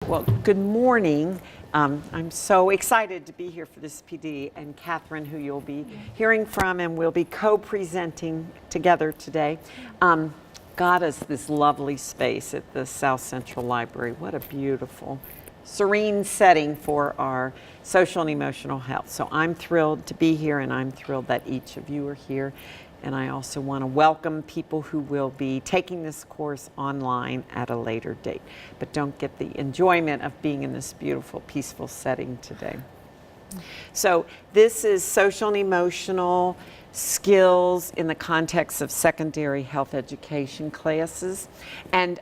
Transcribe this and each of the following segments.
Well, good morning. I'm so excited to be here for this PD, and Catherine, who you'll be hearing from, and we'll be co-presenting together today, got us this lovely space at the South Central Library. What a beautiful, serene setting for our social and emotional health. So I'm thrilled to be here, and I'm thrilled that each of you are here. And I also want to welcome people who will be taking this course online at a later date, but don't get the enjoyment of being in this beautiful, peaceful setting today. So this is social and emotional skills in the context of secondary health education classes. And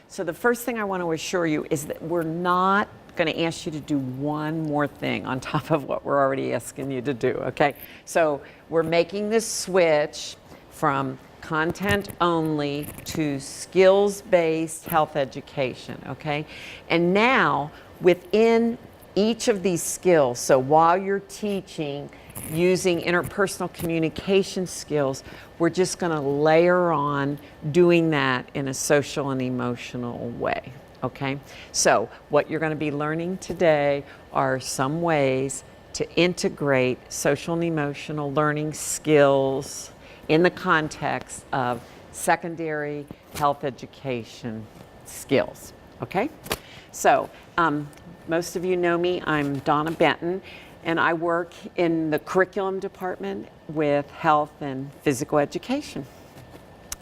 so the first thing I want to assure you is that we're not going to ask you to do one more thing on top of what we're already asking you to do, okay? So we're making this switch from content only to skills-based health education, okay? And now within each of these skills, so while you're teaching using interpersonal communication skills, we're just going to layer on doing that in a social and emotional way. Okay, so what you're going to be learning today are some ways to integrate social and emotional learning skills in the context of secondary health education skills. Okay, so most of you know me. I'm Donna Benton, and I work in the curriculum department with health and physical education.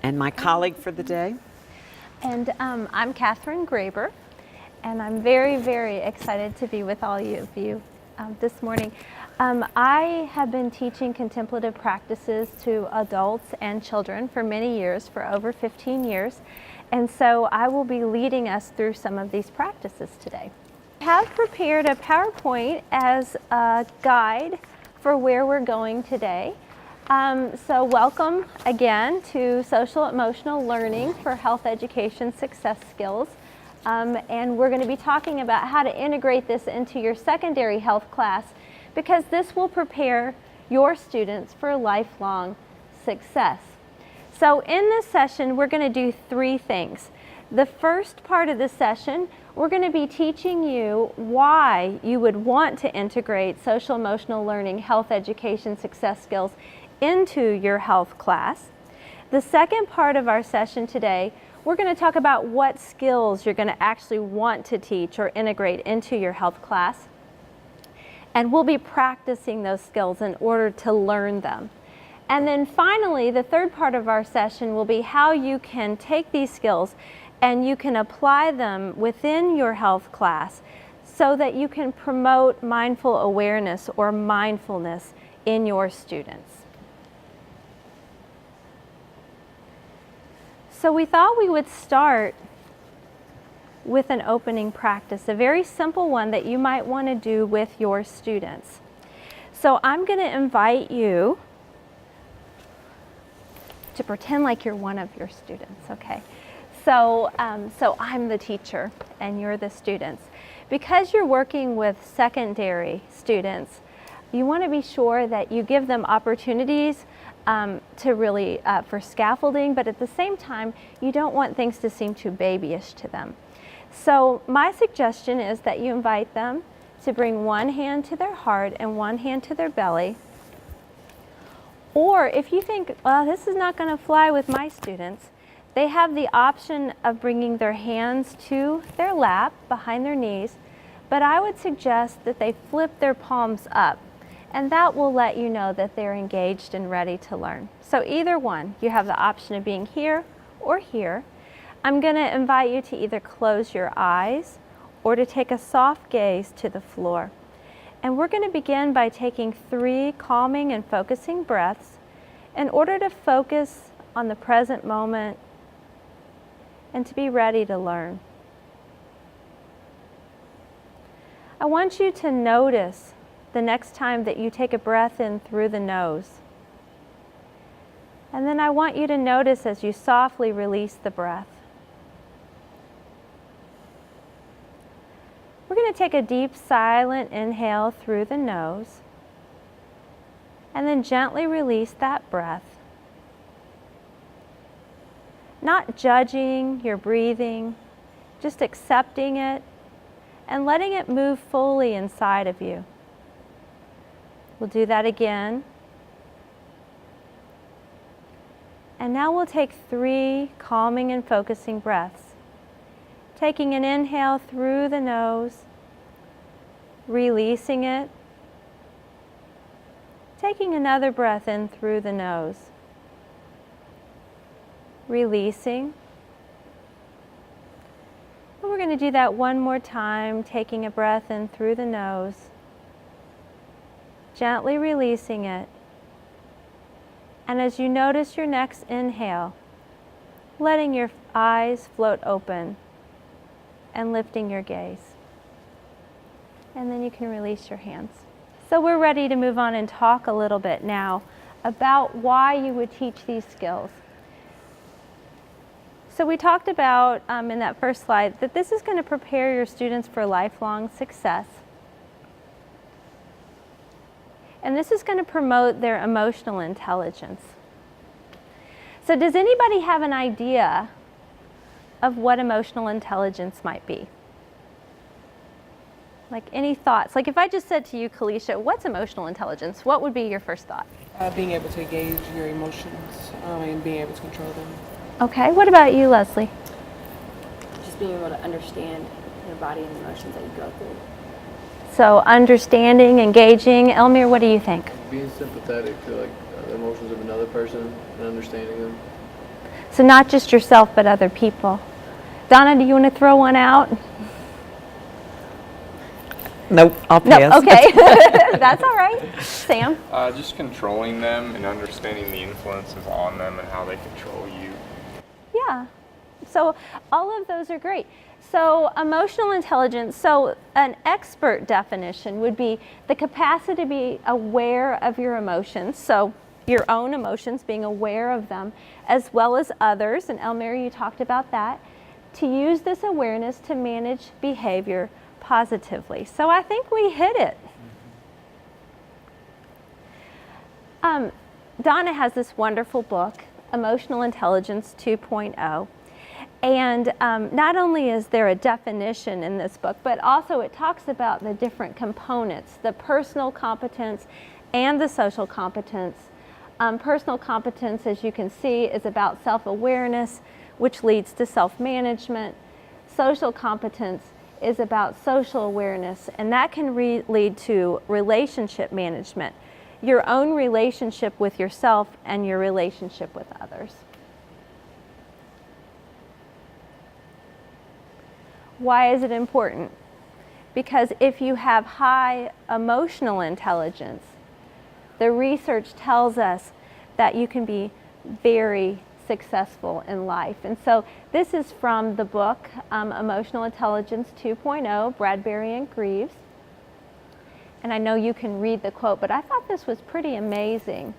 And my colleague for the day. And I'm Catherine Graber, and I'm very, very excited to be with all of you this morning. I have been teaching contemplative practices to adults and children for many years, for over 15 years, and so I will be leading us through some of these practices today. I have prepared a PowerPoint as a guide for where we're going today. So welcome again to Social Emotional Learning for Health Education Success Skills. And we're going to be talking about how to integrate this into your secondary health class, because this will prepare your students for lifelong success. So in this session, we're going to do three things. The first part of the session, we're going to be teaching you why you would want to integrate social emotional learning, health education success skills into your health class. The second part of our session today, we're going to talk about what skills you're going to actually want to teach or integrate into your health class. And we'll be practicing those skills in order to learn them. And then finally, the third part of our session will be how you can take these skills and you can apply them within your health class so that you can promote mindful awareness or mindfulness in your students. So we thought we would start with an opening practice, a very simple one that you might want to do with your students. So I'm going to invite you to pretend like you're one of your students, okay? So I'm the teacher and you're the students. Because you're working with secondary students, you want to be sure that you give them opportunities to really, for scaffolding, but at the same time, you don't want things to seem too babyish to them. So my suggestion is that you invite them to bring one hand to their heart and one hand to their belly. Or if you think, well, this is not going to fly with my students, they have the option of bringing their hands to their lap behind their knees, but I would suggest that they flip their palms up. And that will let you know that they're engaged and ready to learn. So either one, you have the option of being here or here. I'm going to invite you to either close your eyes or to take a soft gaze to the floor. And we're going to begin by taking 3 calming and focusing breaths in order to focus on the present moment and to be ready to learn. I want you to notice the next time that you take a breath in through the nose. And then I want you to notice as you softly release the breath. We're going to take a deep, silent inhale through the nose, and then gently release that breath. Not judging your breathing, just accepting it and letting it move fully inside of you. We'll do that again. And now we'll take 3 calming and focusing breaths. Taking an inhale through the nose, releasing it. Taking another breath in through the nose, releasing. And we're going to do that one more time, taking a breath in through the nose, gently releasing it. And as you notice your next inhale, letting your eyes float open and lifting your gaze. And then you can release your hands. So we're ready to move on and talk a little bit now about why you would teach these skills. So we talked about in that first slide that this is going to prepare your students for lifelong success. And this is going to promote their emotional intelligence. So does anybody have an idea of what emotional intelligence might be? Like any thoughts? Like if I just said to you, Kalisha, what's emotional intelligence? What would be your first thought? Being able to gauge your emotions and being able to control them. Okay, what about you, Leslie? Just being able to understand your body and emotions that you go through. So understanding, engaging. Elmir, what do you think? Being sympathetic to the emotions of another person and understanding them. So not just yourself, but other people. Donna, do you want to throw one out? Nope, I'll No, pass. okay. That's all right. Sam? Just controlling them and understanding the influences on them and how they control you. Yeah. So all of those are great. So emotional intelligence, so an expert definition would be the capacity to be aware of your emotions, so your own emotions, being aware of them, as well as others, and Elmira, you talked about that, to use this awareness to manage behavior positively. So I think we hit it. Donna has this wonderful book, Emotional Intelligence 2.0. And not only is there a definition in this book, but also it talks about the different components, the personal competence and the social competence. Personal competence, as you can see, is about self-awareness, which leads to self-management. Social competence is about social awareness, and that can lead to relationship management, your own relationship with yourself and your relationship with others. Why is it important? Because if you have high emotional intelligence, the research tells us that you can be very successful in life. And so this is from the book Emotional Intelligence 2.0, Bradbury and Greaves. And I know you can read the quote, but I thought this was pretty amazing.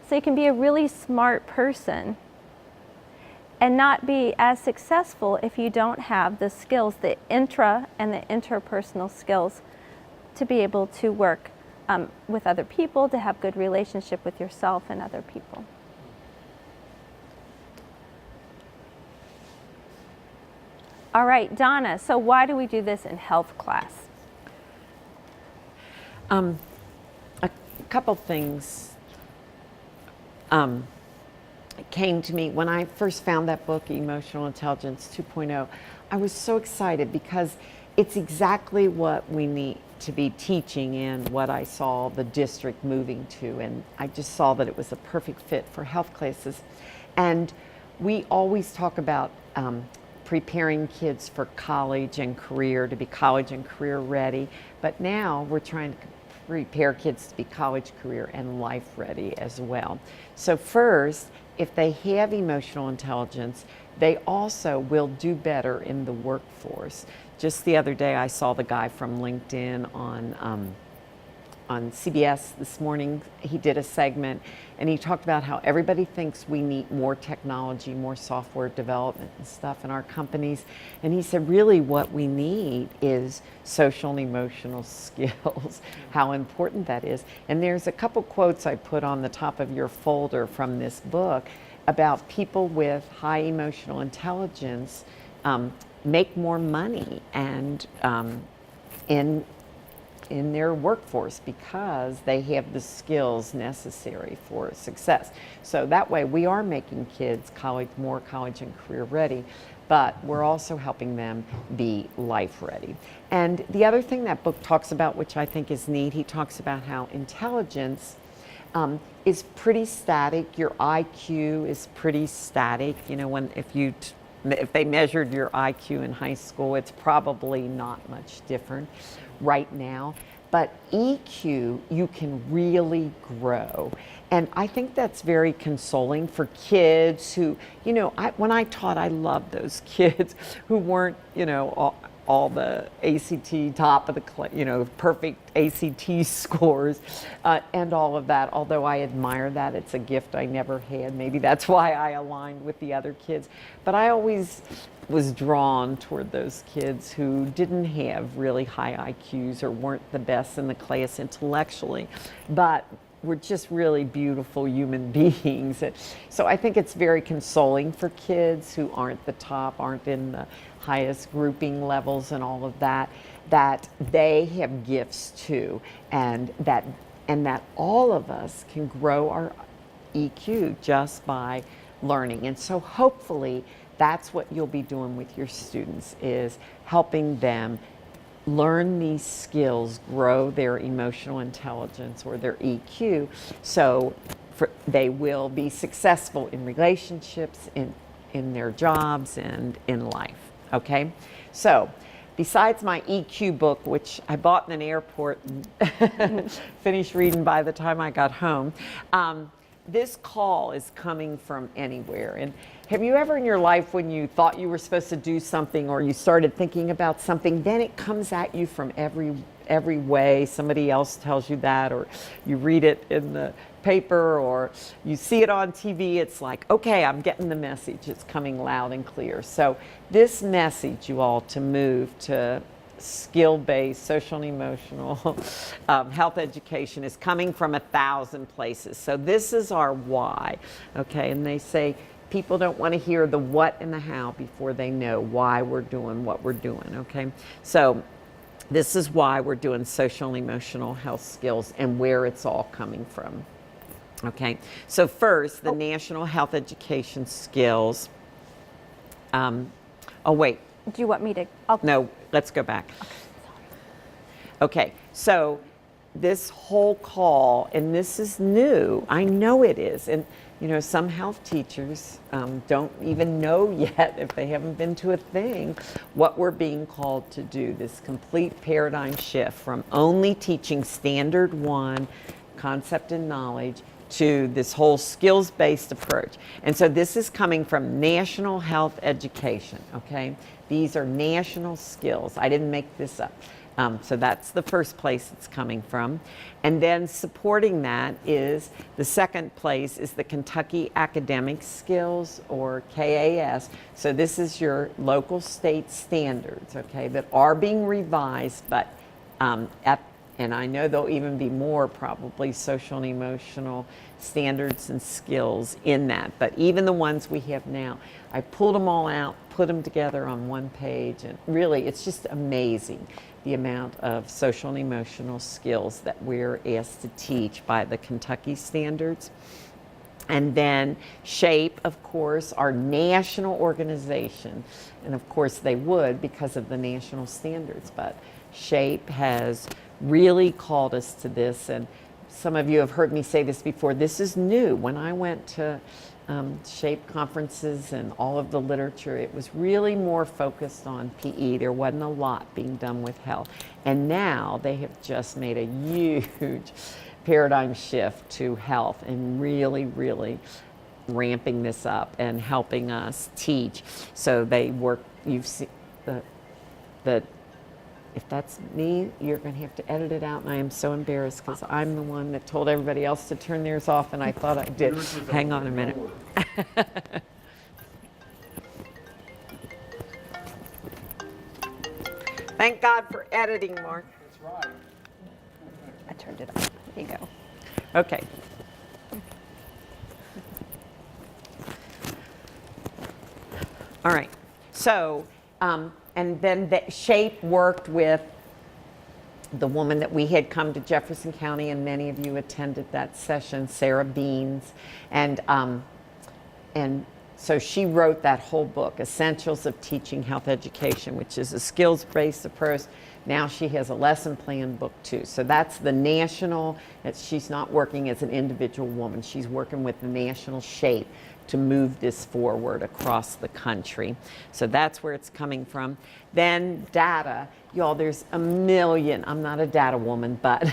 So you can be a really smart person and not be as successful if you don't have the skills, the intra and the interpersonal skills to be able to work with other people, to have good relationship with yourself and other people. All right, Donna, so why do we do this in health class? A couple things came to me when I first found that book, Emotional Intelligence 2.0. I was so excited because it's exactly what we need to be teaching and what I saw the district moving to, and I just saw that it was a perfect fit for health classes. And we always talk about preparing kids for college and career, to be college and career ready, but now we're trying to prepare kids to be college, career, and life ready as well. So first, if they have emotional intelligence, they also will do better in the workforce. Just the other day, I saw the guy from LinkedIn on CBS this morning. He did a segment, and he talked about how everybody thinks we need more technology, more software development and stuff in our companies. And he said, really what we need is social and emotional skills, how important that is. And there's a couple quotes I put on the top of your folder from this book about people with high emotional intelligence make more money and in their workforce because they have the skills necessary for success. So that way we are making kids more college and career ready, but we're also helping them be life ready. And the other thing that book talks about, which I think is neat, he talks about how intelligence is pretty static. Your IQ is pretty static. You know, if they measured your IQ in high school, it's probably not much different right now. But EQ, you can really grow. And I think that's very consoling for kids who, you know, when I taught, I loved those kids who weren't, you know, all the ACT top of the, you know, perfect ACT scores and all of that. Although I admire that, it's a gift I never had. Maybe that's why I aligned with the other kids. But I always was drawn toward those kids who didn't have really high IQs or weren't the best in the class intellectually, but were just really beautiful human beings. So I think it's very consoling for kids who aren't the top, aren't in the highest grouping levels and all of that, that they have gifts too, and that all of us can grow our EQ just by learning. And so hopefully that's what you'll be doing with your students, is helping them learn these skills, grow their emotional intelligence or their EQ, so they will be successful in relationships, in their jobs, and in life. Okay? So, besides my EQ book, which I bought in an airport and finished reading by the time I got home, this call is coming from anywhere. And have you ever in your life, when you thought you were supposed to do something or you started thinking about something, then it comes at you from every way? Somebody else tells you that, or you read it in the paper, or you see it on TV. It's like, okay, I'm getting the message. It's coming loud and clear. So this message, you all, to move to skill-based social and emotional health education is coming from 1,000 places. So this is our why, okay? And they say people don't want to hear the what and the how before they know why we're doing what we're doing, okay? So this is why we're doing social and emotional health skills and where it's all coming from, okay? So first, the National Health Education Skills. Oh, wait. Do you want me to? No, let's go back. Okay, so this whole call, and this is new, I know it is, and you know, some health teachers don't even know yet, if they haven't been to a thing, what we're being called to do, this complete paradigm shift from only teaching standard 1 concept and knowledge to this whole skills-based approach. And so this is coming from National Health Education, okay? These are national skills. I didn't make this up. So that's the first place it's coming from. And then supporting that is, the second place is the Kentucky Academic Skills, or KAS. So this is your local state standards, okay, that are being revised, but and I know there'll even be more probably social and emotional standards and skills in that. But even the ones we have now, I pulled them all out, put them together on one page, and really it's just amazing the amount of social and emotional skills that we're asked to teach by the Kentucky standards. And then SHAPE, of course, our national organization, and of course they would because of the national standards, but SHAPE has really called us to this, and some of you have heard me say this before. This is new. When I went to SHAPE conferences and all of the literature, it was really more focused on PE. There wasn't a lot being done with health. And now they have just made a huge paradigm shift to health and really, really ramping this up and helping us teach. So they work, you've seen the if that's me, you're going to have to edit it out, and I am so embarrassed because I'm the one that told everybody else to turn theirs off, and I thought I did. Hang on a minute. Thank God for editing, Mark. That's right. I turned it off. There you go. Okay. All right. So And then SHAPE worked with the woman that we had come to Jefferson County, and many of you attended that session, Sarah Beans, and so she wrote that whole book, Essentials of Teaching Health Education, which is a skills-based approach. Now she has a lesson plan book too. So that's the national, she's not working as an individual woman. She's working with the national SHAPE to move this forward across the country. So that's where it's coming from. Then data. Y'all, there's a million, I'm not a data woman, but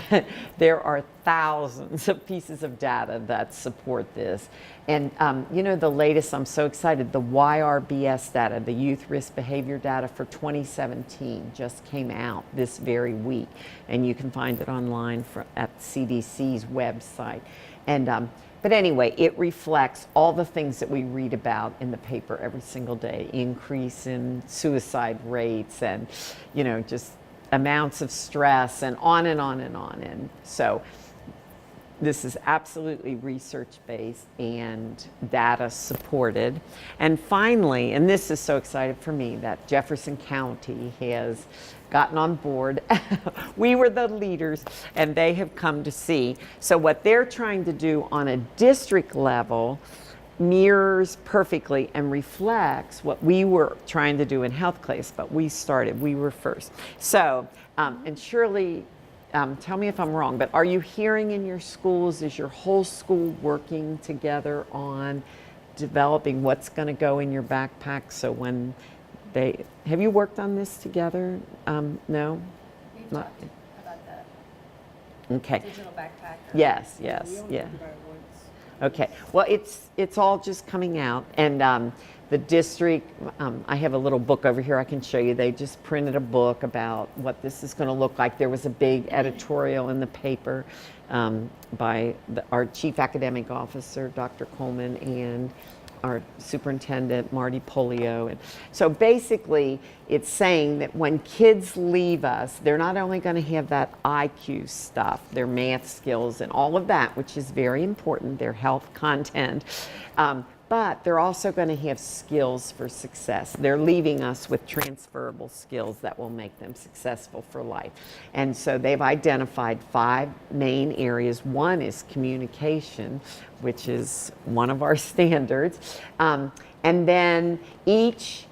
there are thousands of pieces of data that support this. And you know, the latest, I'm so excited, the YRBS data, the Youth Risk Behavior data for 2017 just came out this very week. And you can find it online at CDC's website. And but anyway, it reflects all the things that we read about in the paper every single day, increase in suicide rates and, you know, just amounts of stress and on and on and on. And so this is absolutely research-based and data supported. And finally, and this is so exciting for me, that Jefferson County has gotten on board. We were the leaders, and they have come to see. So what they're trying to do on a district level mirrors perfectly and reflects what we were trying to do in health class, but we were first. So, and Shirley, tell me if I'm wrong, but are you hearing in your schools, is your whole school working together on developing what's going to go in your backpack? So when have you worked on this together? No? We've Not- talked about the Okay. digital backpack. Yes, We only yeah. talked about it once. Okay, well, it's all just coming out, and the district, I have a little book over here I can show you. They just printed a book about what this is going to look like. There was a big editorial in the paper by our chief academic officer, Dr. Coleman, and our superintendent, Marty Polio. And so basically, it's saying that when kids leave us, they're not only going to have that IQ stuff, their math skills and all of that, which is very important, their health content, but they're also going to have skills for success. They're leaving us with transferable skills that will make them successful for life. And so they've identified 5 main areas. One is communication, which is one of our standards. And then each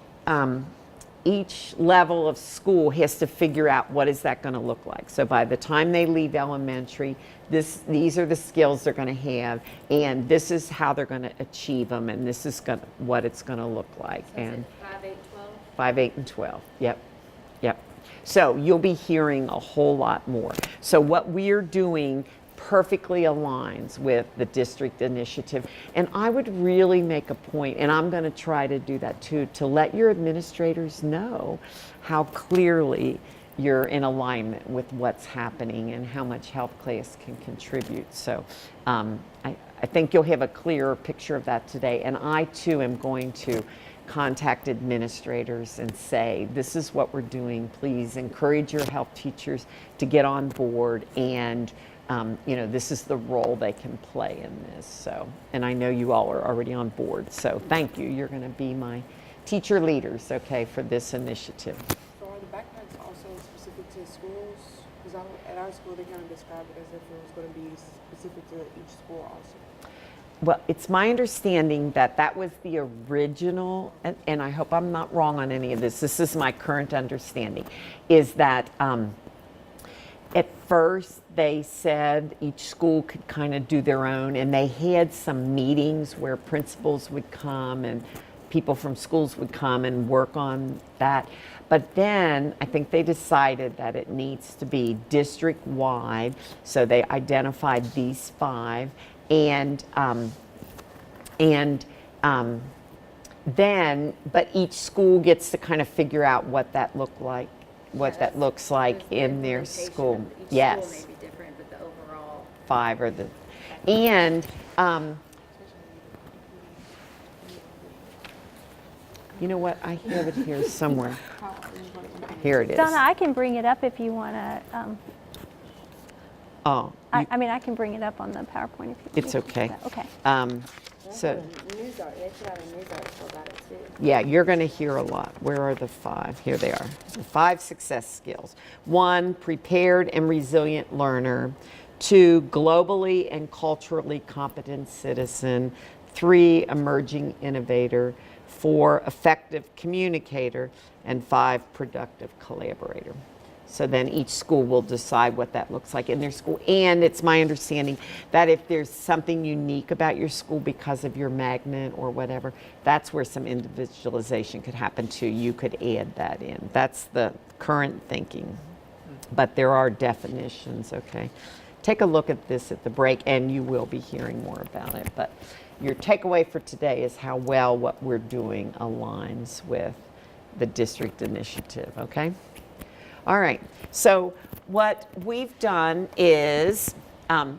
level of school has to figure out what is that going to look like. So by the time they leave elementary, these are the skills they're going to have, and this is how they're going to achieve them, and this is what it's going to look like. So and 5, 8, 12? 5, 8, and 12. Yep. So you'll be hearing a whole lot more. So what we're doing perfectly aligns with the district initiative. And I would really make a point, and I'm going to try to do that too, to let your administrators know how clearly you're in alignment with what's happening and how much health class can contribute. So I think you'll have a clearer picture of that today. And I too am going to contact administrators and say, this is what we're doing. Please encourage your health teachers to get on board, and you know, this is the role they can play in this. So, and I know you all are already on board. So thank you. You're going to be my teacher leaders, okay, for this initiative. So are the backpacks also specific to schools? Because at our school, they kind of described it as if it was going to be specific to each school also. Well, it's my understanding that that was the original, and I hope I'm not wrong on any of this. This is my current understanding, is that at first they said each school could kind of do their own, and they had some meetings where principals would come and people from schools would come and work on that. But then I think they decided that it needs to be district-wide, so they identified these 5, and then, but each school gets to kind of figure out what that looks like in their school. Yes. School may be different, but the overall. 5 are the, and you know what? I have it here somewhere. Here it is. Donna, I can bring it up if you want to. Oh, I mean, I can bring it up on the PowerPoint if you. it's okay. Okay. Well, So, News art. They should have a news article about it too. yeah, you're going to hear a lot. Where are the 5? Here they are. The 5 success skills. 1, prepared and resilient learner. 2, globally and culturally competent citizen. 3, emerging innovator. 4, effective communicator. And 5, productive collaborator. So then each school will decide what that looks like in their school. And it's my understanding that if there's something unique about your school because of your magnet or whatever, that's where some individualization could happen too. You could add that in. That's the current thinking. But there are definitions, okay? Take a look at this at the break, and you will be hearing more about it. But your takeaway for today is how well what we're doing aligns with the district initiative, okay? All right, so what we've done is,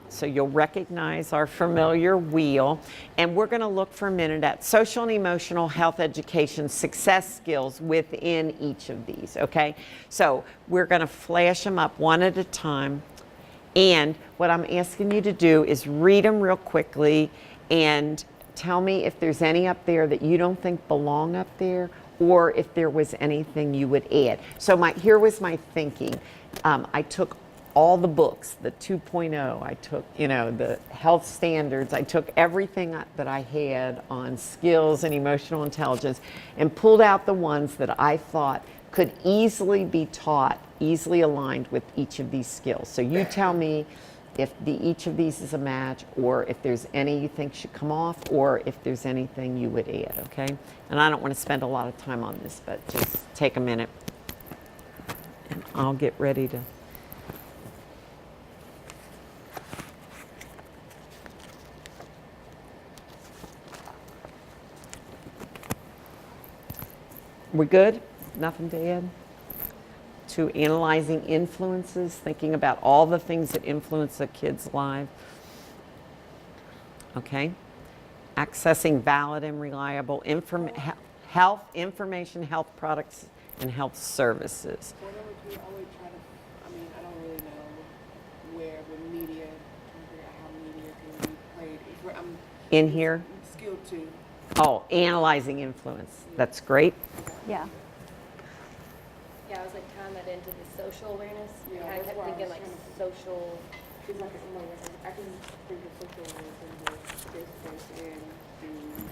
so you'll recognize our familiar wheel, and we're going to look for a minute at social and emotional health education success skills within each of these, okay? So we're going to flash them up one at a time, and what I'm asking you to do is read them real quickly and tell me if there's any up there that you don't think belong up there, or if there was anything you would add. So here was my thinking. I took all the books, the 2.0, I took, the health standards, I took everything that I had on skills and emotional intelligence and pulled out the ones that I thought could easily be taught, easily aligned with each of these skills. So you tell me if each of these is a match, or if there's any you think should come off, or if there's anything you would add, okay? And I don't want to spend a lot of time on this, but just take a minute and I'll get ready to. We good? Nothing to add? To analyzing influences, thinking about all the things that influence a kid's life. Okay. Accessing valid and reliable health information, health products, and health services. One of which we always try to, I don't really know where the media, trying to figure out how media can be played. I'm In here? skilled too. Oh, analyzing influence. That's great. Yeah. Yeah, I was like tying that into the social awareness. Yeah, I that's kept why I thinking was like trying to- social. It's like I can think of social awareness and the face-to-face and the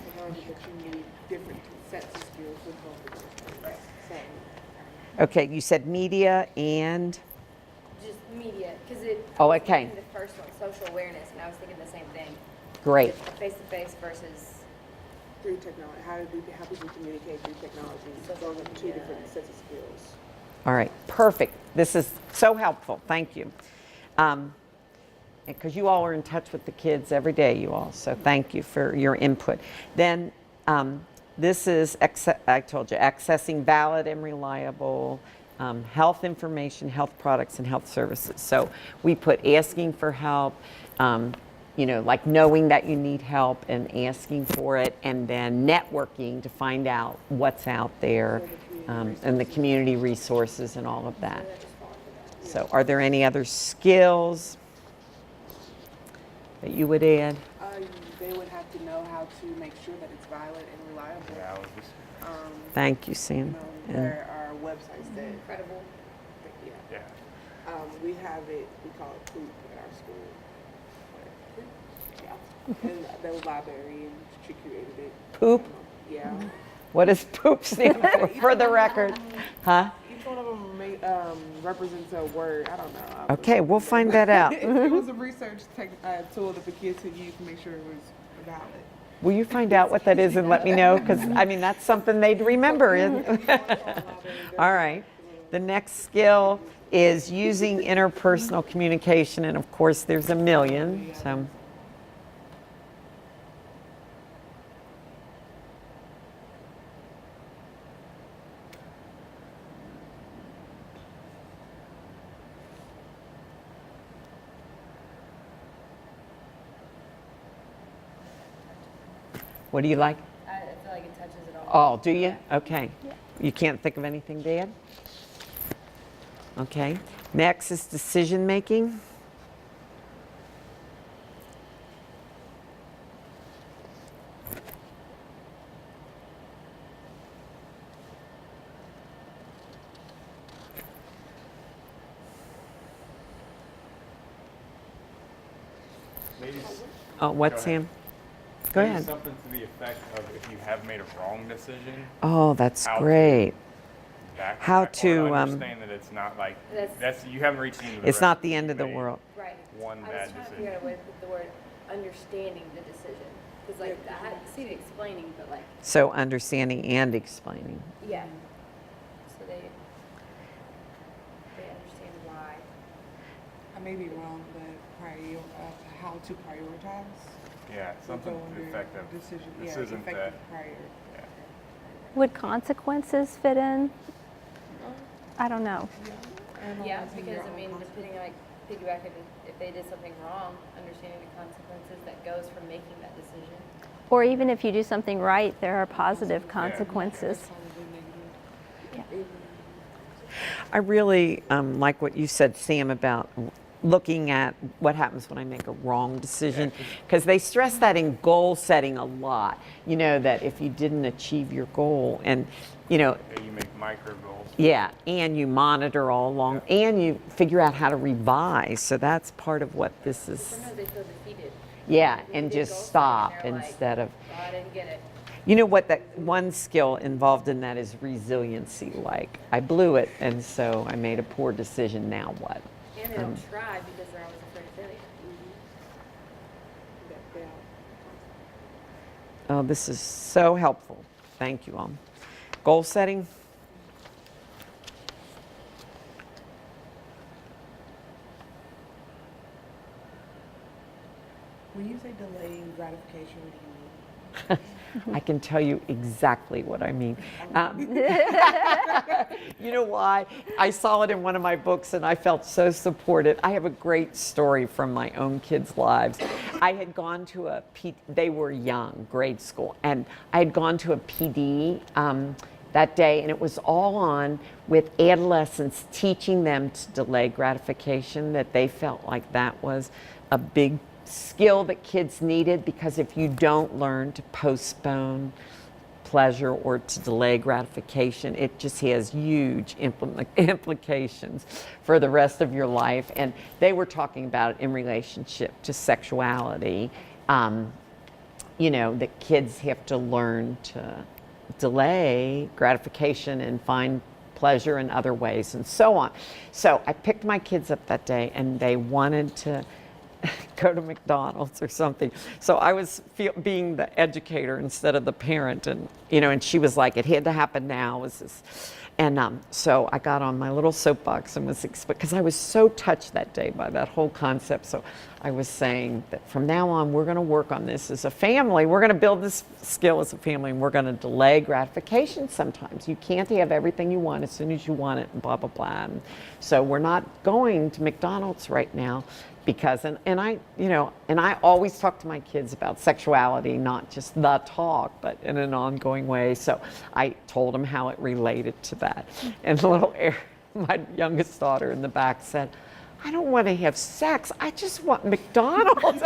technology, but you need different sets of skills with both of those. Right. So, Okay, you said media and, Just media, because it. Oh, I was okay. thinking The first one, social awareness, and I was thinking the same thing. great. Face to face versus. through technology, how people communicate through technology. Social Those are two media. different sets of skills. All right, perfect. This is so helpful. Thank you. Because you all are in touch with the kids every day, you all. So thank you for your input. Then this is, I told you, accessing valid and reliable health information, health products, and health services. So we put asking for help, like knowing that you need help and asking for it, and then networking to find out what's out there, and the community resources and all of that. So are there any other skills that you would add? They would have to know how to make sure that it's valid and reliable. Yeah, I was just, Thank you, Sam. And There are websites that, Incredible. yeah. yeah. We have it, we call it poop at our school. Yeah. And the librarian, she created it. Poop? Yeah. What does poop stand for the record? Huh? Each one of them represents a word. I don't know. Okay, we'll find that out. It was a research tool that the kids could use to make sure it was valid. Will you find out what that is and let me know? Because, that's something they'd remember. All right. The next skill is using interpersonal communication, and of course, there's a million. So. What do you like? I feel like it touches it all. Oh, do you? Okay. You can't think of anything to add? Okay. Next is decision making. Oh, what, Go ahead. Sam? Go Maybe ahead. something to the effect of if you have made a wrong decision, Oh, that's How to- great. back How back, to, or understand that it's not like that's you haven't reached the end of the It's road. not the end You of the made world. Right. One I was bad trying to figure out decision. a way to put the word understanding the decision. Because like I had to see the explaining, but like, So understanding and explaining. yeah. So they understand why. I may be wrong, but how to prioritize. Yeah, would something go to the under effect of decision. this Yeah, isn't effective that. prior. Would consequences fit in? I don't know. Yeah, Analyzing because your I own mean, consequences. depending like piggybacking, if they did something wrong, understanding the consequences that goes from making that decision. Or even if you do something right, there are positive consequences. Probably negative. I really like what you said, Sam, about looking at what happens when I make a wrong decision, because they stress that in goal setting a lot. You know, that if you didn't achieve your goal, and you know, Yeah, you make micro goals. yeah, and you monitor all along, and you figure out how to revise. So that's part of what this is. Sometimes they feel defeated. Yeah, They and did goal just setting stop and they're like, instead of. "Oh, I didn't get it." You know what, that one skill involved in that is resiliency. Like, I blew it, and so I made a poor decision. Now what? And they don't try because they're always afraid of failure. That doubt. Oh, this is so helpful. Thank you all. Goal setting. When you say delaying gratification, what do you mean? I can tell you exactly what I mean. You know why? I saw it in one of my books and I felt so supported. I have a great story from my own kids' lives. I had gone to they were young, grade school, and I had gone to a PD that day, and it was all on with adolescents, teaching them to delay gratification, that they felt like that was a big skill that kids needed, because if you don't learn to postpone pleasure or to delay gratification, it just has huge implications for the rest of your life. And they were talking about it in relationship to sexuality. You know, that kids have to learn to delay gratification and find pleasure in other ways and so on. So I picked my kids up that day and they wanted to go to McDonald's or something. So I was being the educator instead of the parent, and you know, and she was like, it had to happen now. And so I got on my little soapbox and was because I was so touched that day by that whole concept. So I was saying that from now on we're going to work on this as a family. We're going to build this skill as a family, and we're going to delay gratification sometimes. You can't have everything you want as soon as you want it, and blah blah blah. And so we're not going to McDonald's right now. Because, and I, you know, and I always talk to my kids about sexuality, not just the talk, but in an ongoing way. So I told them how it related to that. And my youngest daughter in the back said, I don't want to have sex, I just want McDonald's.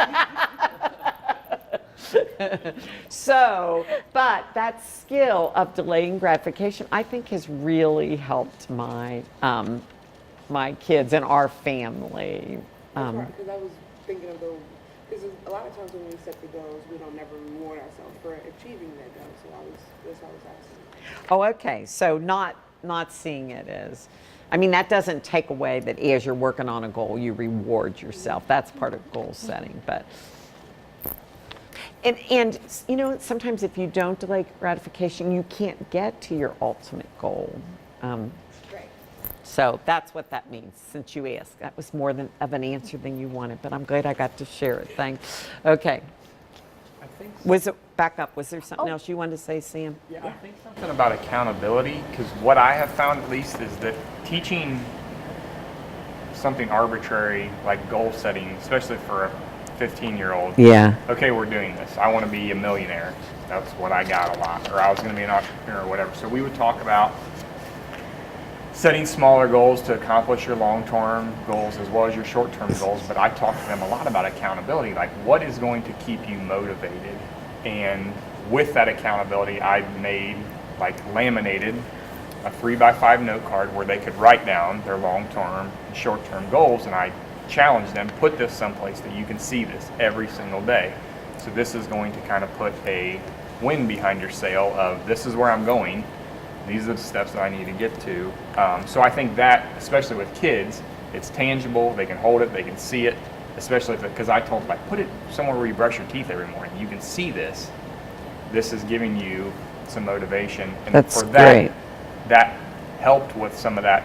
So, but that skill of delaying gratification, I think, has really helped my kids and our family. Because I was thinking of those, because a lot of times when we set the goals, we don't never reward ourselves for achieving that goal. So that's why I was asking. Oh, okay. So not seeing it as, I mean, that doesn't take away that as you're working on a goal, you reward yourself. That's part of goal setting. But and you know, sometimes if you don't delay gratification, you can't get to your ultimate goal. Right. So that's what that means, since you asked. That was more of an answer than you wanted, but I'm glad I got to share it. Thanks. Okay. I think Was it, back up, was there something else you wanted to say, Sam? Yeah, I think something about accountability, because what I have found at least is that teaching something arbitrary like goal setting, especially for a 15-year-old. Yeah. Okay, we're doing this. I want to be a millionaire. That's what I got a lot. Or I was going to be an entrepreneur or whatever. So we would talk about setting smaller goals to accomplish your long-term goals as well as your short-term goals. But I talk to them a lot about accountability, like what is going to keep you motivated. And with that accountability, I made, like, laminated a 3x5 note card where they could write down their long-term and short-term goals, and I challenge them, put this someplace that you can see this every single day. So this is going to kind of put a wind behind your sail of this is where I'm going. These are the steps that I need to get to. So I think that, especially with kids, it's tangible. They can hold it. They can see it. Especially because I told them, like, put it somewhere where you brush your teeth every morning. You can see this. This is giving you some motivation. And That's for that, great. that helped with some of that.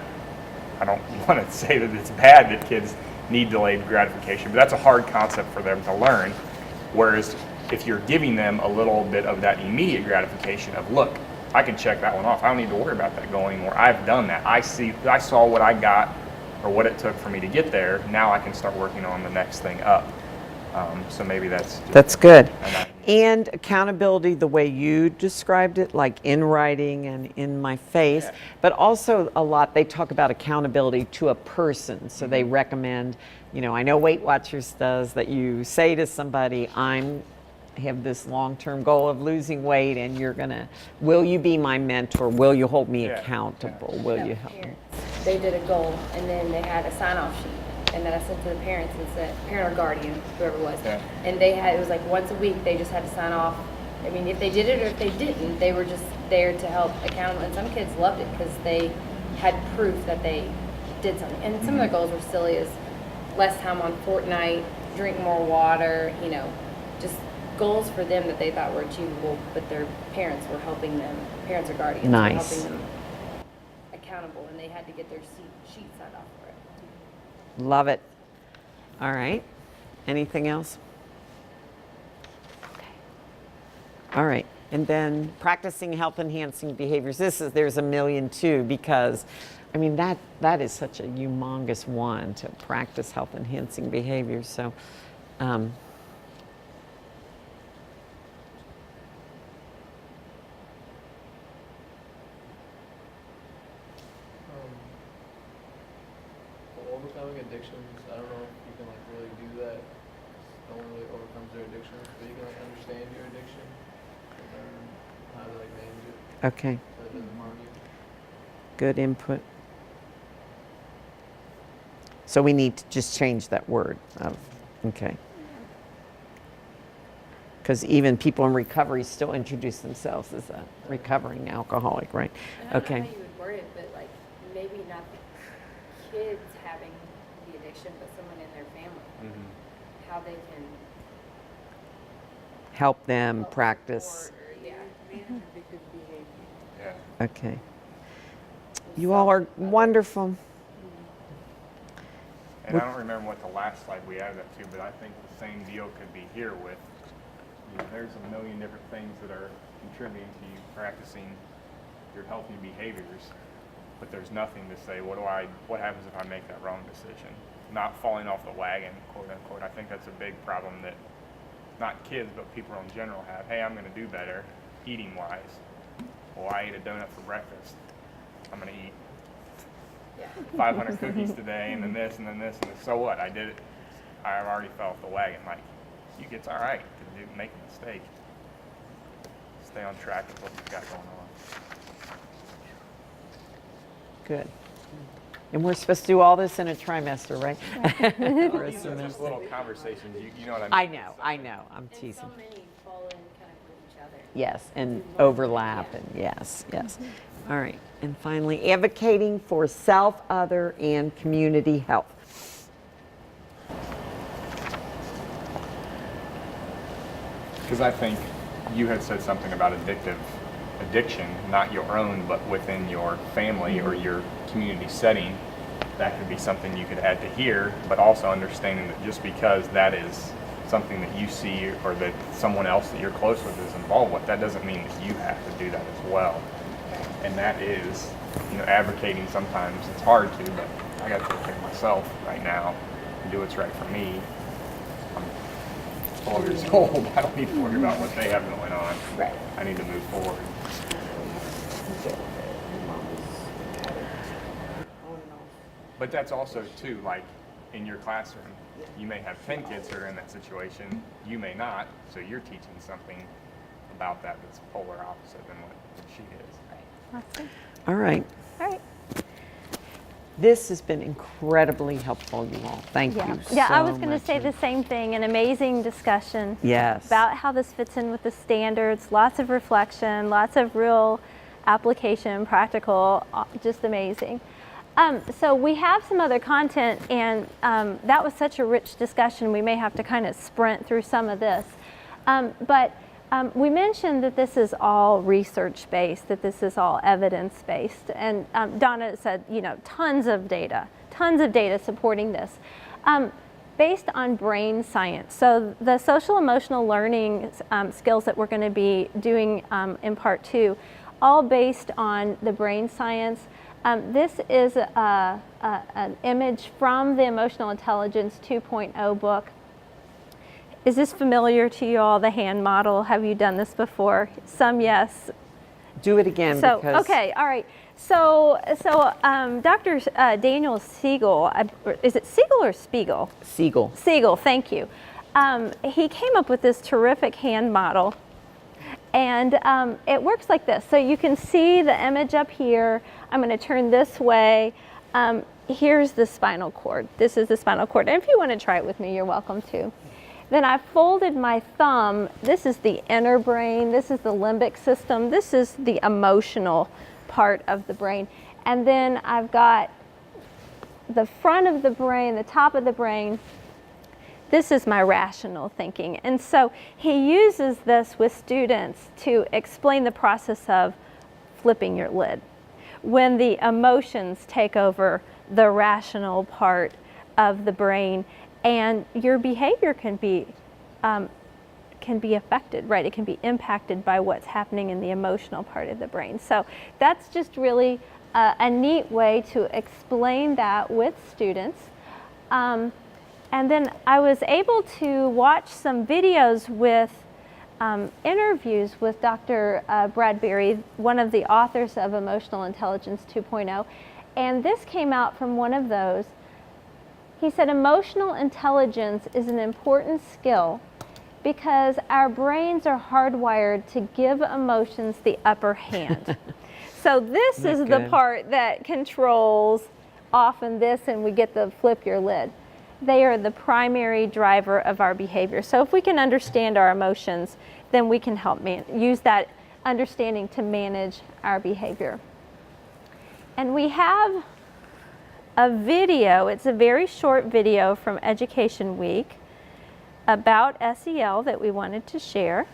I don't want to say that it's bad that kids need delayed gratification, but that's a hard concept for them to learn. Whereas if you're giving them a little bit of that immediate gratification of, look, I can check that one off. I don't need to worry about that going anymore. I've done that. I saw what I got or what it took for me to get there. Now I can start working on the next thing up. So maybe that's good. an And accountability the way you described it, like in writing and in my face, Yeah. but also a lot, they talk about accountability to a person. So they recommend, I know Weight Watchers does, that you say to somebody, have this long-term goal of losing weight, and will you be my mentor? Will you hold me Yeah. accountable? Will you help me? Parents, they did a goal, and then they had a sign-off sheet, and then I sent to the parents and said, parent or guardian, whoever it was. Yeah. And it was like once a week, they just had to sign off. I mean, if they did it or if they didn't, they were just there to help accountable. And some kids loved it because they had proof that they did something. And some of their goals were silly as less time on Fortnite, drink more water, just goals for them that they thought were achievable, but their parents were helping them, parents or guardians Nice. were helping them accountable, and they had to get their sheet signed off for it. Love it. All right. Anything else? All right. And then practicing health enhancing behaviors. There's a million too, because that is such a humongous one, to practice health enhancing behaviors. So Overcoming addictions, I don't know if you can really do that. No one really overcomes their addictions, but you can understand your addiction and learn how to manage it okay, so it doesn't harm you. good input. So we need to just change that word of, okay. Because even people in recovery still introduce themselves as a recovering alcoholic, right? And I don't Okay. know how you would word it, but maybe not the kids having the addiction, but someone in their family, how they can Help them help practice. support or, Manage addictive behavior. Yeah. Okay. You all are wonderful. And I don't remember what the last slide we added that to, but I think the same deal could be here with, there's a million different things that are contributing to you practicing your healthy behaviors, but there's nothing to say, what happens if I make that wrong decision? Not falling off the wagon, quote unquote. I think that's a big problem that not kids, but people in general have. Hey, I'm going to do better, eating wise. Well, I ate a donut for breakfast. I'm going to eat 500 cookies today, and then this, and then this, and this. So what? I did it. I already fell off the wagon. It's all right to make a mistake. Stay on track with what you've got going on. Good. And we're supposed to do all this in a trimester, right? Or a These are just semester. little conversations. You know what I I mean? know. I'm And teasing. so many fall in kind of with each other. Yes, and overlap, and yes. All right. And finally, advocating for self, other, and community health. Because I think you had said something about addiction, not your own, but within your family or your community setting. That could be something you could add to here, but also understanding that just because that is something that you see or that someone else that you're close with is involved with, that doesn't mean that you have to do that as well. And that is, advocating sometimes it's hard to, but I got to take care of myself right now and do what's right for me. I'm 12 years old. I don't need to worry about what they have going on. Right. I need to move forward. But that's also too, in your classroom, you may have 10 kids who are in that situation. You may not, so you're teaching something about that that's polar opposite than what she is. Awesome. All right. All right. This has been incredibly helpful, you all. Thank you Yeah, so I was going to much. say the same thing. An amazing discussion Yes. about how this fits in with the standards. Lots of reflection, lots of real application, practical, just amazing. So we have some other content, and that was such a rich discussion. We may have to kind of sprint through some of this. But we mentioned that this is all research-based, that this is all evidence-based. And Donna said, you know, tons of data supporting this. Based on brain science. So the social emotional learning skills that we're going to be doing in part 2, all based on the brain science. This is an image from the Emotional Intelligence 2.0 book. Is this familiar to you all, the hand model? Have you done this before? Some yes. Do it again So, because okay, all right. So Dr. Daniel Siegel, is it Siegel or Spiegel? Siegel. Siegel, thank you. He came up with this terrific hand model, and it works like this. So you can see the image up here. I'm going to turn this way. Here's the spinal cord. This is the spinal cord. And if you want to try it with me, you're welcome to. Then I folded my thumb. This is the inner brain. This is the limbic system. This is the emotional part of the brain. And then I've got the front of the brain, the top of the brain. This is my rational thinking. And so he uses this with students to explain the process of flipping your lid. When the emotions take over the rational part of the brain, and your behavior can be affected, right? It can be impacted by what's happening in the emotional part of the brain. So that's just really a neat way to explain that with students. And then I was able to watch some videos with interviews with Dr. Bradbury, one of the authors of Emotional Intelligence 2.0, and this came out from one of those. He said emotional intelligence is an important skill because our brains are hardwired to give emotions the upper hand. So this is the part that controls often this, and we get the flip your lid. They are the primary driver of our behavior. So if we can understand our emotions, then we can help use that understanding to manage our behavior. And we have a video, it's a very short video from Education Week about SEL that we wanted to share.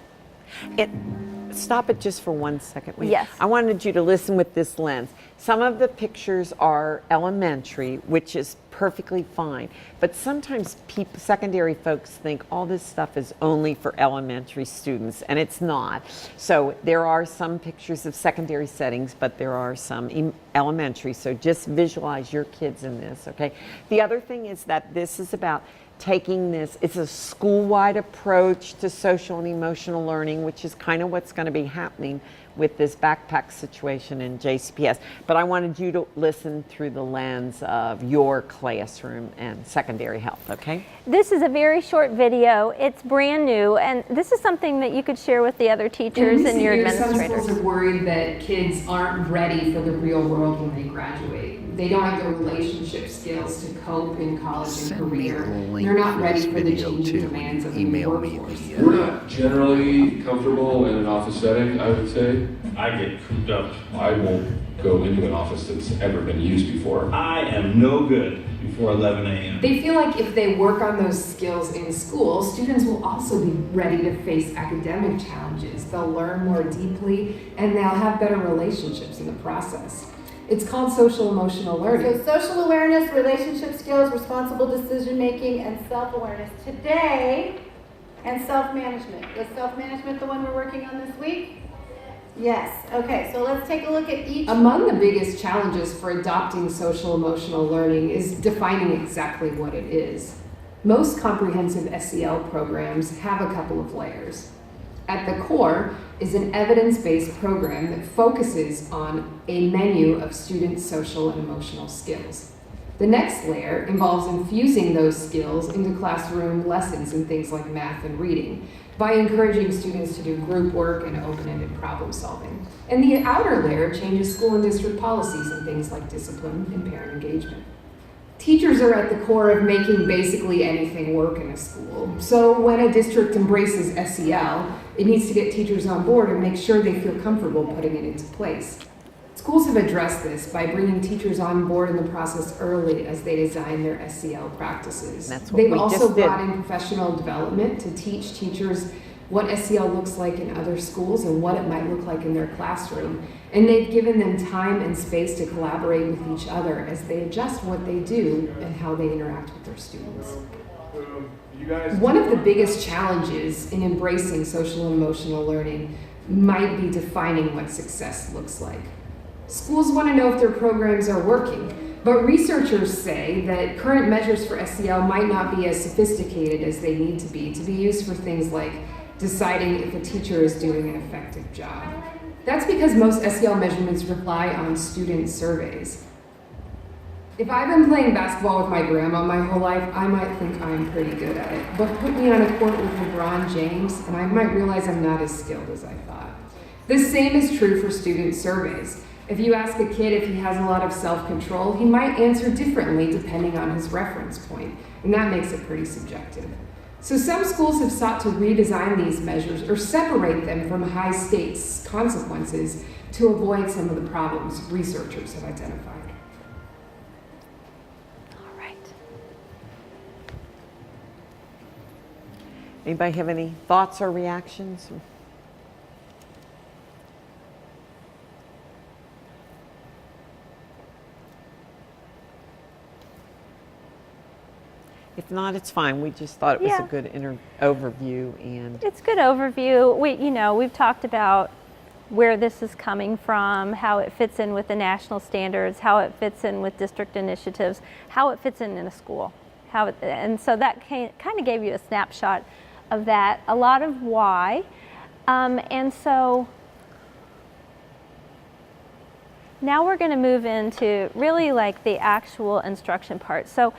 Stop it just for 1 second. Yes. I wanted you to listen with this lens. Some of the pictures are elementary, which is perfectly fine. But sometimes secondary folks think all this stuff is only for elementary students, and it's not. So there are some pictures of secondary settings, but there are some elementary. So just visualize your kids in this, okay? The other thing is that this is about taking this, it's a school-wide approach to social and emotional learning, which is kind of what's going to be happening with this backpack situation in JCPS. But I wanted you to listen through the lens of your classroom and secondary health, okay? This is a very short video. It's brand new, and this is something that you could share with the other teachers and your administrators. Some schools are worried that kids aren't ready for the real world when they graduate. They don't have the relationship skills to cope in college and career. They're not ready for the changing demands of the workforce. We're not generally comfortable in an office setting, I would say. I get cooped up. I won't go into an office that's ever been used before. I am no good before 11 a.m. They feel like if they work on those skills in school, students will also be ready to face academic challenges. They'll learn more deeply, and they'll have better relationships in the process. It's called social emotional learning. So social awareness, relationship skills, responsible decision making, and self-awareness today, and self-management. Was self-management the one we're working on this week? Yes. Okay, so let's take a look at each. Among the biggest challenges for adopting social emotional learning is defining exactly what it is. Most comprehensive SEL programs have a couple of layers. At the core is an evidence-based program that focuses on a menu of students' social and emotional skills. The next layer involves infusing those skills into classroom lessons in things like math and reading by encouraging students to do group work and open-ended problem solving. And the outer layer changes school and district policies in things like discipline and parent engagement. Teachers are at the core of making basically anything work in a school. So when a district embraces SEL, it needs to get teachers on board and make sure they feel comfortable putting it into place. Schools have addressed this by bringing teachers on board in the process early as they design their SEL practices. That's what They've we also just did. brought in professional development to teach teachers what SEL looks like in other schools and what it might look like in their classroom. And they've given them time and space to collaborate with each other as they adjust what they do and how they interact with their students. One of the biggest challenges in embracing social and emotional learning might be defining what success looks like. Schools want to know if their programs are working, but researchers say that current measures for SEL might not be as sophisticated as they need to be used for things like deciding if a teacher is doing an effective job. That's because most SEL measurements rely on student surveys. If I've been playing basketball with my grandma my whole life, I might think I'm pretty good at it. But put me on a court with LeBron James, and I might realize I'm not as skilled as I thought. The same is true for student surveys. If you ask a kid if he has a lot of self-control, he might answer differently depending on his reference point, and that makes it pretty subjective. So some schools have sought to redesign these measures or separate them from high-stakes consequences to avoid some of the problems researchers have identified. All right. Anybody have any thoughts or reactions? If not, it's fine. We just thought it was Yeah. a good overview, and It's a good overview. We've talked about where this is coming from, how it fits in with the national standards, how it fits in with district initiatives, how it fits in a school. And so that kind of gave you a snapshot of that, a lot of why. And so now we're going to move into really like the actual instruction part. So,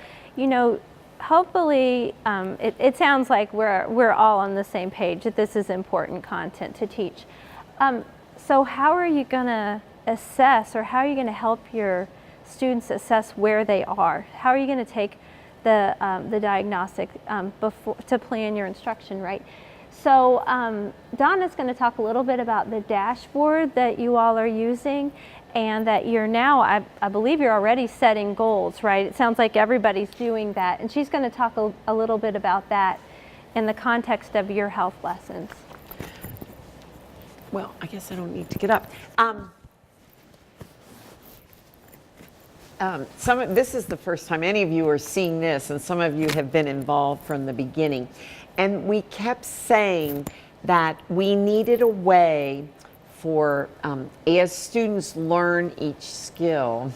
hopefully, it sounds like we're all on the same page that this is important content to teach. So how are you going to assess, or how are you going to help your students assess where they are? How are you going to take the diagnostic before to plan your instruction, right? So Donna's going to talk a little bit about the dashboard that you all are using, and that you're now, I believe you're already setting goals, right? It sounds like everybody's doing that. And she's going to talk a little bit about that in the context of your health lessons. well, I guess I don't need to get up. This is the first time any of you are seeing this, and some of you have been involved from the beginning. And we kept saying that we needed a way for, as students learn each skill,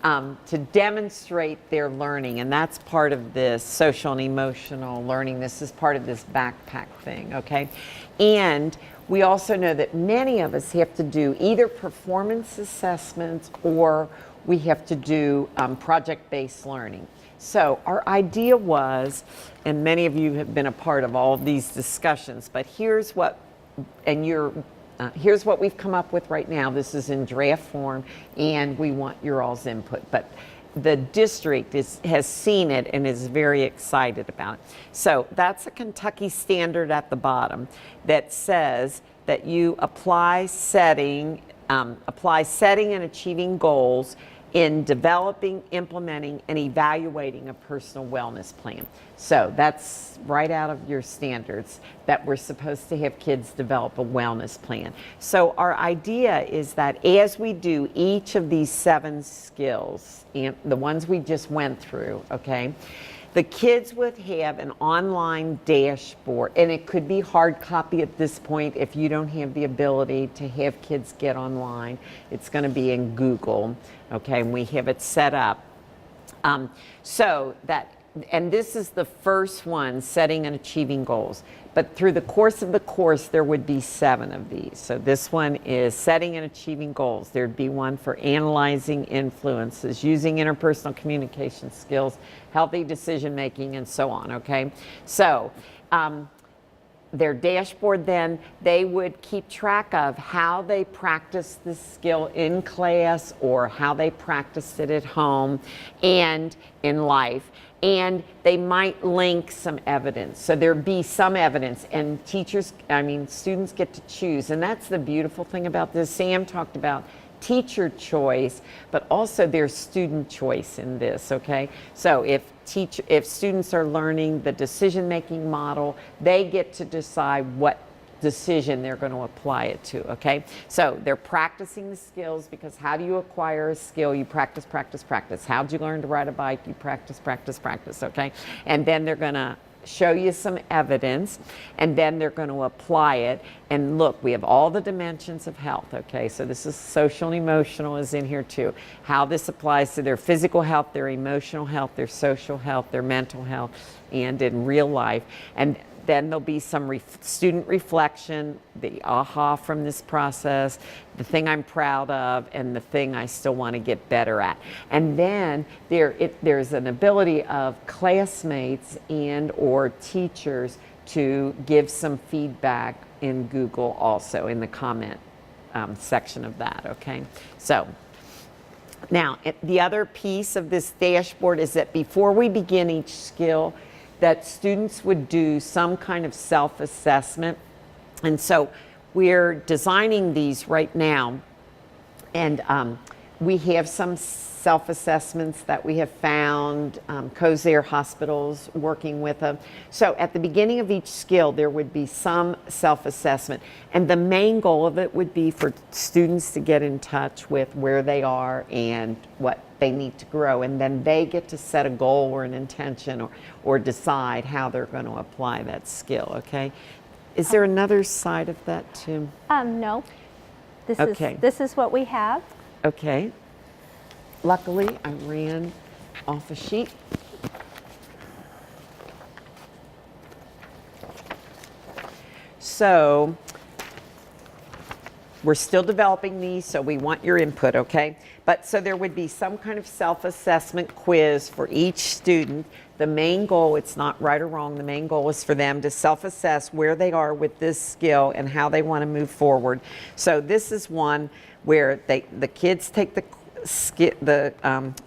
to demonstrate their learning. And that's part of this social and emotional learning. This is part of this backpack thing, okay? And we also know that many of us have to do either performance assessments or we have to do project-based learning. So our idea was, and many of you have been a part of all of these discussions, but here's what, here's what we've come up with right now. This is in draft form, and we want your all's input. But the district has seen it and is very excited about it. So that's a Kentucky standard at the bottom that says that you apply setting and achieving goals in developing, implementing, and evaluating a personal wellness plan. So that's right out of your standards, that we're supposed to have kids develop a wellness plan. So our idea is that as we do each of these 7 skills, and the ones we just went through, okay, the kids would have an online dashboard, and it could be hard copy at this point if you don't have the ability to have kids get online. It's going to be in Google, okay, and we have it set up so that and this is the first one, setting and achieving goals. But through the course of the course, there would be 7 of these. So this one is setting and achieving goals. There'd be one for analyzing influences, using interpersonal communication skills, healthy decision making, and so on, okay? So their dashboard, then they would keep track of how they practice this skill in class or how they practice it at home and in life. And they might link some evidence. So there'd be some evidence, and students get to choose. And that's the beautiful thing about this. Sam talked about teacher choice, but also there's student choice in this, okay? So if students are learning the decision-making model, they get to decide what decision they're going to apply it to, okay? So they're practicing the skills, because how do you acquire a skill? You practice, practice, practice. How'd you learn to ride a bike? You practice, practice, practice, okay? And then they're going to show you some evidence, and then they're going to apply it. And look, we have all the dimensions of health, okay? So this is social and emotional is in here too. How this applies to their physical health, their emotional health, their social health, their mental health, and in real life. And then there'll be some student reflection, the aha from this process, the thing I'm proud of, and the thing I still want to get better at. And then there's an ability of classmates and or teachers to give some feedback in Google also, in the comment section of that, okay? So now, the other piece of this dashboard is that before we begin each skill, that students would do some kind of self-assessment. And so we're designing these right now, and we have some self-assessments that we have found, Cosair Hospital's working with them. So at the beginning of each skill, there would be some self-assessment, and the main goal of it would be for students to get in touch with where they are and what they need to grow, and then they get to set a goal or an intention or decide how they're going to apply that skill, okay? Is there another side of that too? No. Okay. This is what we have. Okay. Luckily, I ran off a sheet. So we're still developing these, so we want your input, okay? But so there would be some kind of self-assessment quiz for each student. The main goal, it's not right or wrong, the main goal is for them to self-assess where they are with this skill and how they want to move forward. So this is one where the kids take the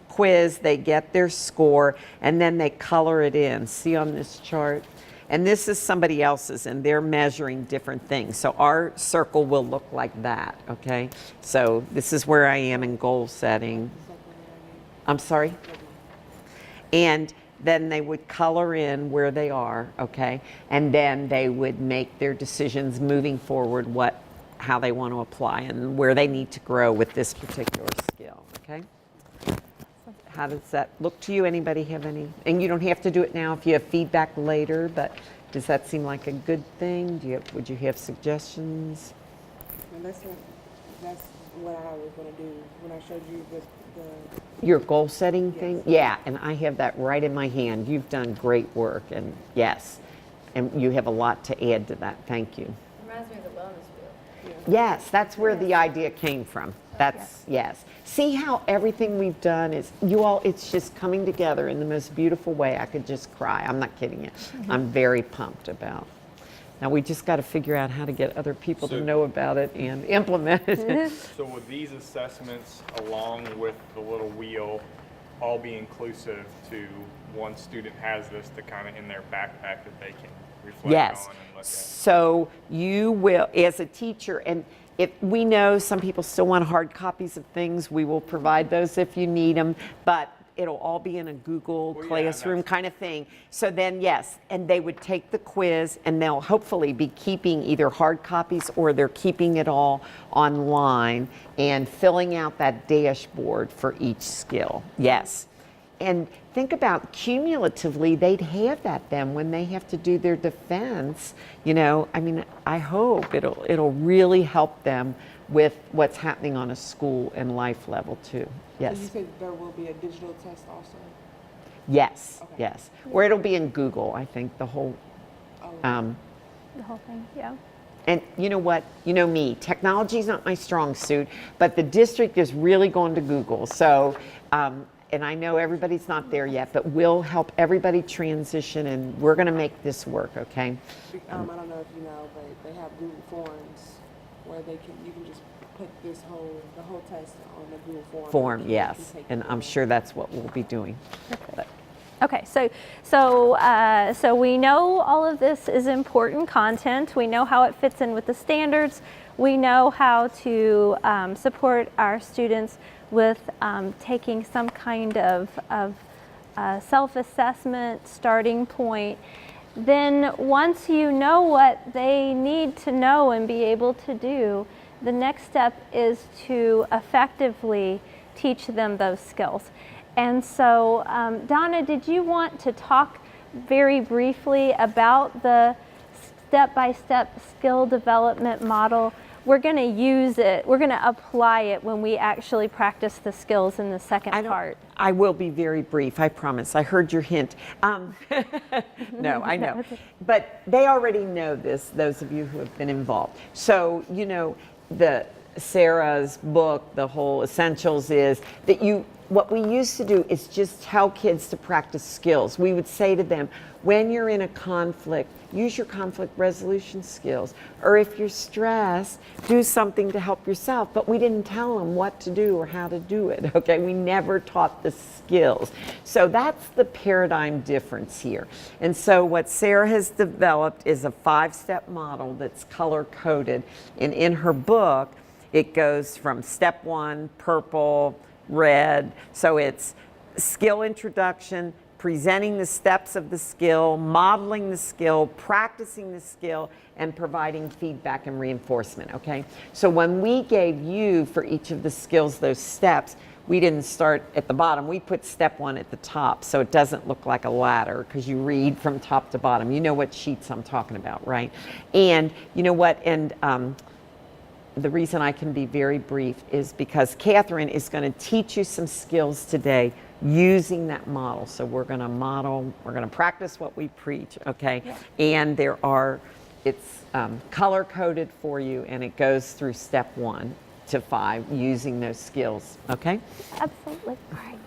quiz, they get their score, and then they color it in. See on this chart? And this is somebody else's, and they're measuring different things. So our circle will look like that, okay? So this is where I am in goal setting. I'm sorry? And then they would color in where they are, okay? And then they would make their decisions moving forward, how they want to apply and where they need to grow with this particular skill, okay? How does that look to you? Anybody have any? And you don't have to do it now if you have feedback later, but does that seem like a good thing? Would you have suggestions? And that's what I was going to do when I showed you the Your goal setting thing? Yeah, and I have that right in my hand. You've done great work, and yes, and you have a lot to add to that. Thank you. Reminds me of the wellness wheel. Yes, that's where the idea came from. Yes. See how everything we've done is, it's just coming together in the most beautiful way. I could just cry. I'm not kidding you. I'm very pumped about. Now we just got to figure out how to get other people to know about it and implement it. So would these assessments, along with the little wheel, all be inclusive to one student has this to kind of in their backpack that they can reflect Yes. on and look at? So you will, as a teacher, and if we know some people still want hard copies of things, we will provide those if you need them, but it'll all be in a Google Classroom kind of thing. So then, yes, and they would take the quiz, and they'll hopefully be keeping either hard copies or they're keeping it all online and filling out that dashboard for each skill. Yes. And think about cumulatively, they'd have that then when they have to do their defense. I hope it'll really help them with what's happening on a school and life level too. Yes. So you said there will be a digital test also? Yes, Okay. yes. Or it'll be in Google, I think, the whole, The whole thing, yeah. and you know what? You know me, technology's not my strong suit, but the district is really going to Google. So, and I know everybody's not there yet, but we'll help everybody transition and we're going to make this work, okay? I don't know if you know, but they have Google Forms where you can just put the whole test on the Google form. And you can Yes. take And it I'm home. sure that's what we'll be doing. But Okay, so we know all of this is important content. We know how it fits in with the standards. We know how to support our students with taking some kind of self-assessment starting point. Then once you know what they need to know and be able to do, the next step is to effectively teach them those skills. And so, Donna, did you want to talk very briefly about the step-by-step skill development model? We're going to use it, we're going to apply it when we actually practice the skills in the second part. I will be very brief, I promise. I heard your hint. No, I know. But they already know this, those of you who have been involved. So, you know, Sarah's book, the whole essentials is that what we used to do is just tell kids to practice skills. We would say to them, when you're in a conflict, use your conflict resolution skills. Or if you're stressed, do something to help yourself. But we didn't tell them what to do or how to do it, okay? We never taught the skills. So that's the paradigm difference here. And so what Sarah has developed is a 5-step model that's color-coded. And in her book, it goes from step 1, purple, red. So it's skill introduction, presenting the steps of the skill, modeling the skill, practicing the skill, and providing feedback and reinforcement, okay? So when we gave you for each of the skills those steps, we didn't start at the bottom. We put step 1 at the top so it doesn't look like a ladder because you read from top to bottom. You know what sheets I'm talking about, right? And you know what? And the reason I can be very brief is because Catherine is going to teach you some skills today using that model. So we're going to model, we're going to practice what we preach, okay? Yeah. And it's color-coded for you and it goes through step 1 to 5 using those skills, okay? Absolutely. All right.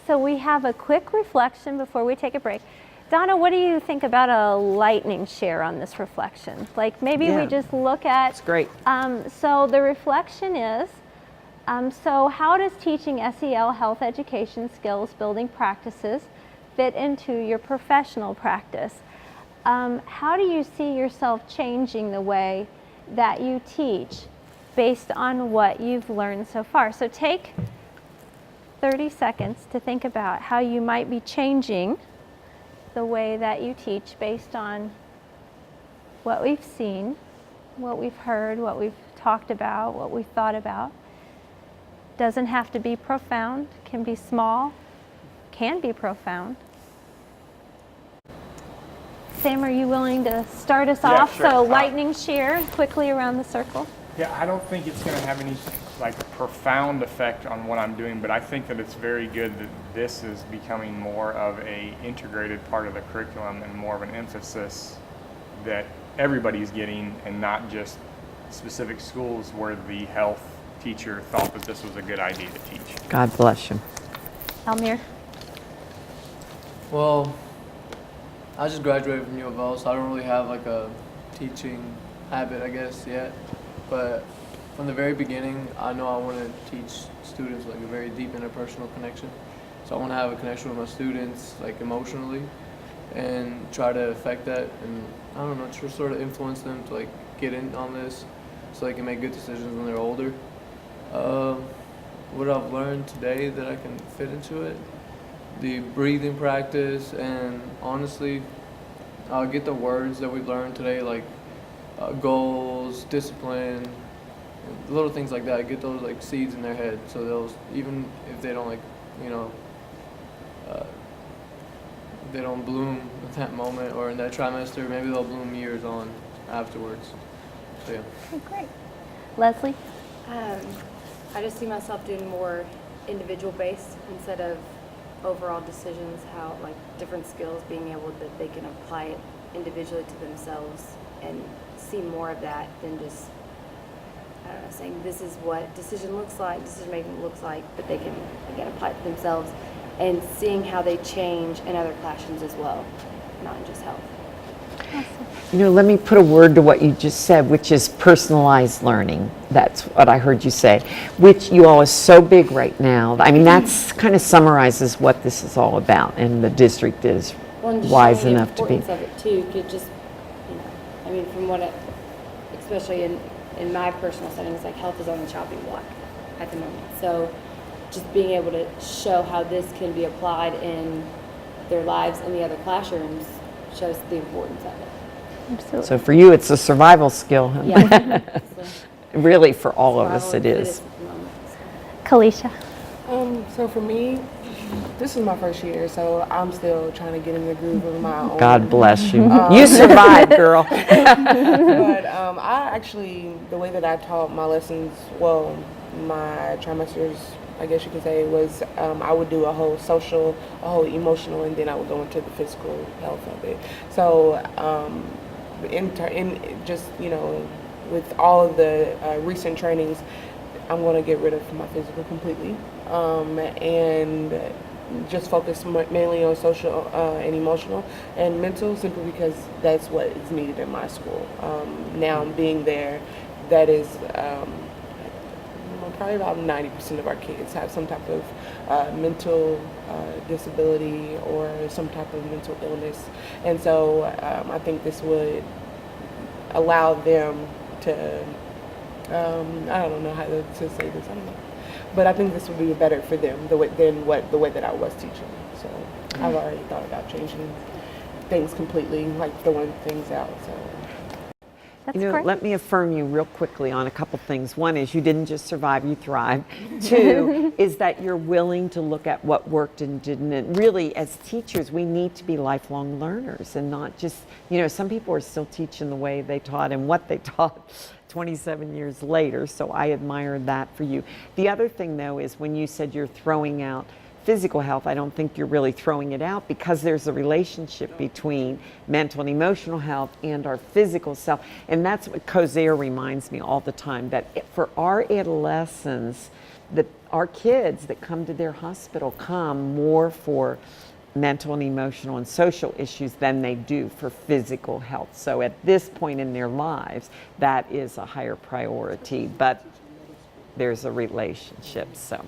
So we have a quick reflection before we take a break. Donna, what do you think about a lightning share on this reflection? Like maybe we just look at... It's great. So the reflection is, so how does teaching SEL health education skills building practices fit into your professional practice? How do you see yourself changing the way that you teach based on what you've learned so far? So take 30 seconds to think about how you might be changing the way that you teach based on what we've seen, what we've heard, what we've talked about, what we've thought about. Doesn't have to be profound, can be small, can be profound. Sam, are you willing to start us off? Sure. So lightning share quickly around the circle. Yeah, I don't think it's going to have any profound effect on what I'm doing, but I think that it's very good that this is becoming more of a integrated part of the curriculum and more of an emphasis that everybody's getting and not just specific schools where the health teacher thought that this was a good idea to teach. God bless you. Elmir? Well, I just graduated from U of L, so I don't really have like a teaching habit, I guess, yet. But from the very beginning, I know I want to teach students like a very deep interpersonal connection. So I want to have a connection with my students, like emotionally, and try to affect that, and I don't know, just sort of influence them to like get in on this, so they can make good decisions when they're older. What I've learned today that I can fit into it, the breathing practice, and honestly, I'll get the words that we've learned today, like goals, discipline, and little things like that. Get those like seeds in their head, so they'll, even if they don't like, they don't bloom at that moment or in that trimester, maybe they'll bloom years on afterwards. So yeah. Okay, great. Leslie? I just see myself doing more individual based instead of overall decisions, how like different skills, being able that they can apply it individually to themselves and see more of that than just, I don't know, saying this is what decision making looks like, but they can again apply it to themselves and seeing how they change in other classrooms as well, not in just health. You know, let me put a word to what you just said, which is personalized learning. That's what I heard you say, which you all is so big right now. I mean, that's kind of summarizes what this is all about, and the district is wise enough to be. The importance of it too could just, you know, I mean, from what it, especially in my personal setting, it's like health is on the chopping block at the moment. So just being able to show how this can be applied in their lives in the other classrooms shows the importance of it. Absolutely. So for you, it's a survival skill. Huh? Yeah. Really, for all of us, it Survival is. at the moment, so. Kalisha. So for me, this is my first year, so I'm still trying to get in the groove of my own. God bless you. You survived, girl. But I actually, the way that I taught my lessons, well, my trimesters, I guess you could say, was I would do a whole social, a whole emotional, and then I would go into the physical health of it. So in just, you know, with all of the recent trainings, I'm going to get rid of my physical completely and just focus mainly on social and emotional and mental, simply because that's what is needed in my school. Now being there, that is probably about 90% of our kids have some type of mental disability or some type of mental illness. And so I think this would allow them to, I don't know how to say this, I don't know. But I think this would be better for them the way that I was teaching. So I've already thought about changing things completely, like throwing things out. So. That's You know, great. let me affirm you real quickly on a couple things. One is you didn't just survive, you thrived. Two is that you're willing to look at what worked and didn't. And really, as teachers, we need to be lifelong learners and not just, you know, some people are still teaching the way they taught and what they taught 27 years later. So I admire that for you. The other thing, though, is when you said you're throwing out physical health, I don't think you're really throwing it out, because there's a relationship between mental and emotional health and our physical self. And that's what Kosare reminds me all the time, that for our adolescents, that our kids that come to their hospital come more for mental and emotional and social issues than they do for physical health. So at this point in their lives, that is a higher priority, but there's a relationship. So